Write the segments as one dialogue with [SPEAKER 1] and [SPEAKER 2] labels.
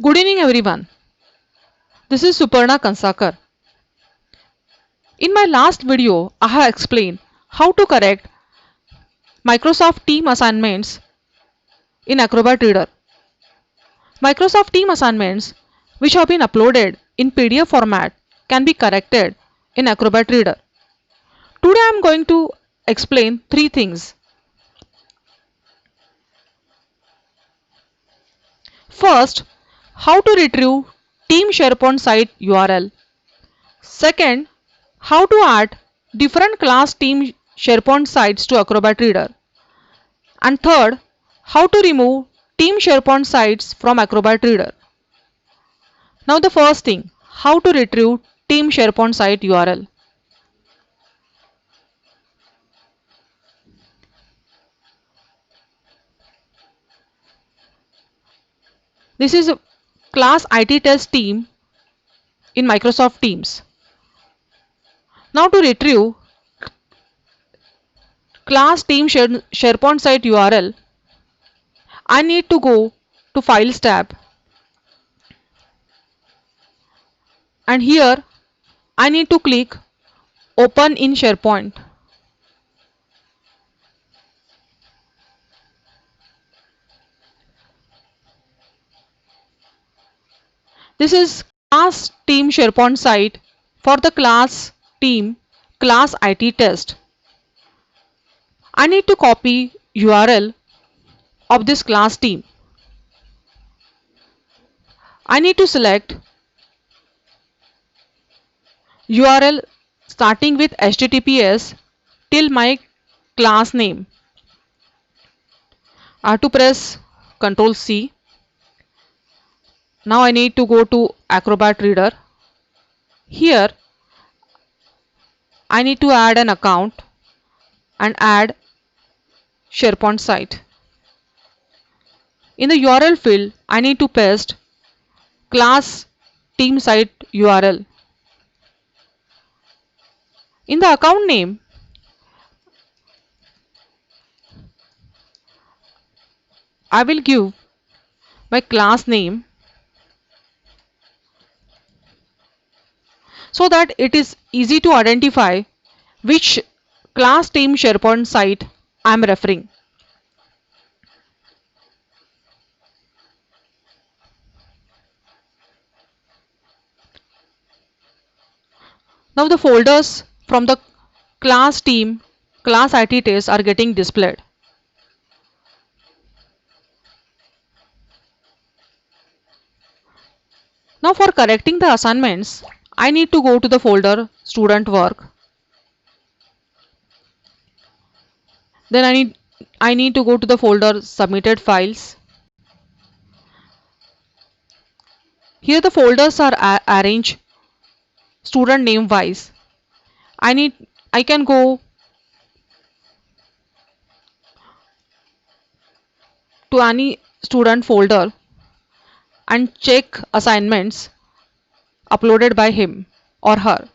[SPEAKER 1] Good evening everyone. This is Suparna Kansakar. In my last video, I have explained how to correct Microsoft Team assignments in Acrobat Reader. Microsoft Team assignments which have been uploaded in PDF format can be corrected in Acrobat Reader. Today I am going to explain three things. First, how to retrieve Team SharePoint site URL. Second, how to add different class Team SharePoint sites to Acrobat Reader. And third, how to remove Team SharePoint sites from Acrobat Reader. Now the first thing, how to retrieve Team SharePoint site URL. This is a class IT test team in Microsoft Teams. Now to retrieve class Team SharePoint site URL, I need to go to Files tab, and here I need to click Open in SharePoint. This is class Team SharePoint site for the class team class IT test. I need to copy URL of this class team. I need to select URL starting with HTTPS till my class name. I have to press Ctrl C. Now I need to go to Acrobat Reader. Here I need to add an account and add SharePoint site. In the URL field, I need to paste class team site URL. In the account name, I will give my class name so that it is easy to identify which class team SharePoint site I am referring. Now the folders from the class team class IT test are getting displayed. Now for correcting the assignments, I need to go to the folder student work. Then I need to go to the folder submitted files. Here the folders are arranged student name wise. I can go to any student folder and check assignments uploaded by him or her.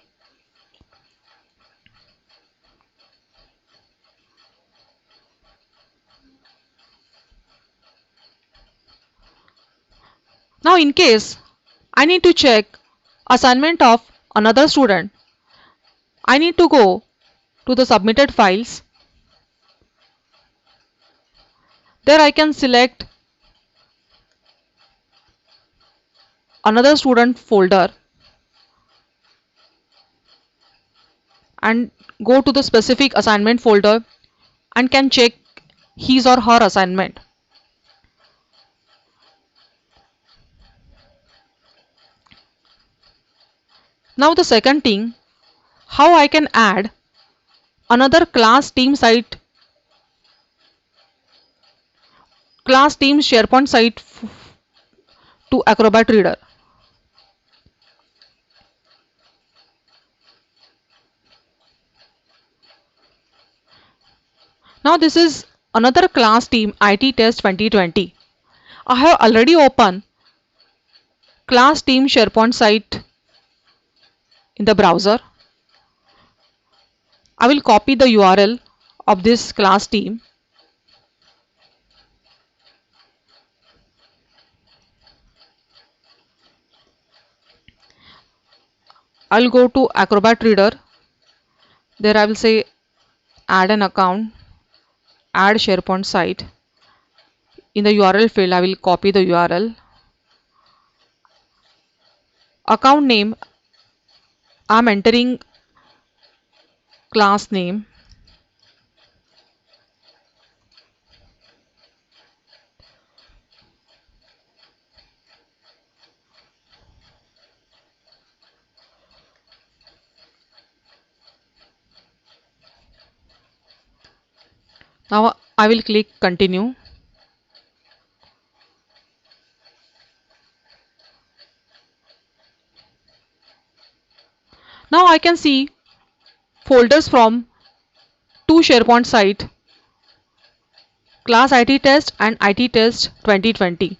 [SPEAKER 1] Now in case I need to check assignment of another student, I need to go to the submitted files. There I can select another student folder and go to the specific assignment folder and can check his or her assignment. Now the second thing, how I can add another class team SharePoint site to Acrobat Reader. Now this is another class team IT test 2020. I have already opened class team SharePoint site in the browser. I will copy the URL of this class team. I'll go to Acrobat Reader. There I will say add an account, add SharePoint site. In the URL field, I will copy the URL. Account name, I'm entering class name. Now I will click continue. Now I can see folders from two SharePoint site, class IT test and IT test 2020.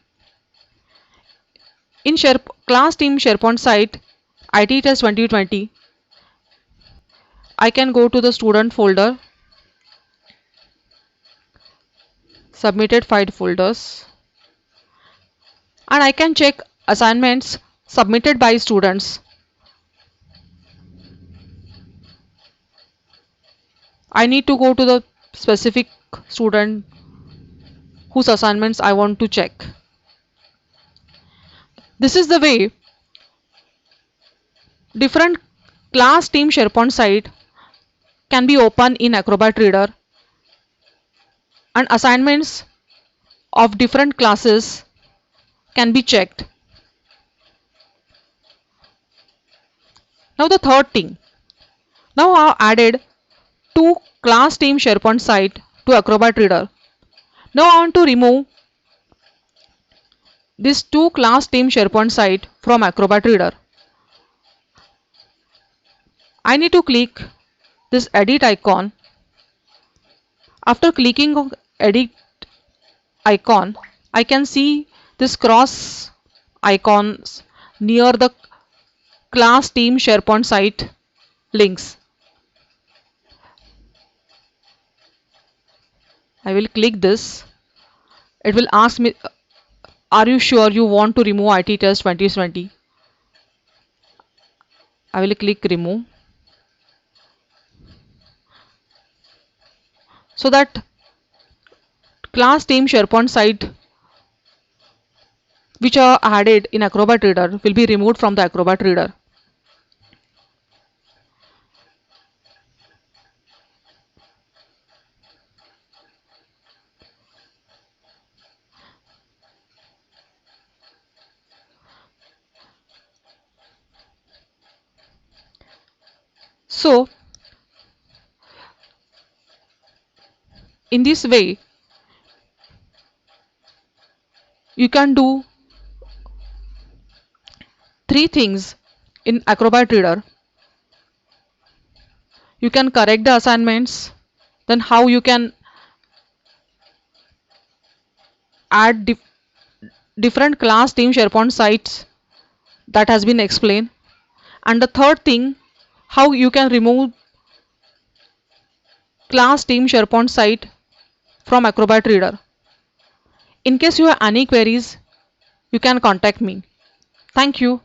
[SPEAKER 1] In class team SharePoint site IT test 2020, I can go to the student folder, submitted file folders, and I can check assignments submitted by students. I need to go to the specific student whose assignments I want to check. This is the way different class team SharePoint site can be opened in Acrobat Reader, and assignments of different classes can be checked. Now the third thing. Now I have added two class team SharePoint site to Acrobat Reader. Now I want to remove this two class team SharePoint site from Acrobat Reader. I need to click this edit icon. After clicking on edit icon, I can see this cross icons near the class team SharePoint site links. I will click this. It will ask me, are you sure you want to remove IT test 2020? I will click remove. So that class team SharePoint site which are added in Acrobat Reader will be removed from the Acrobat Reader. So in this way you can do three things in Acrobat Reader. You can correct the assignments, then how you can add different class team SharePoint sites that has been explained, and the third thing, how you can remove class team SharePoint site from Acrobat Reader. In case you have any queries, you can contact me. Thank you.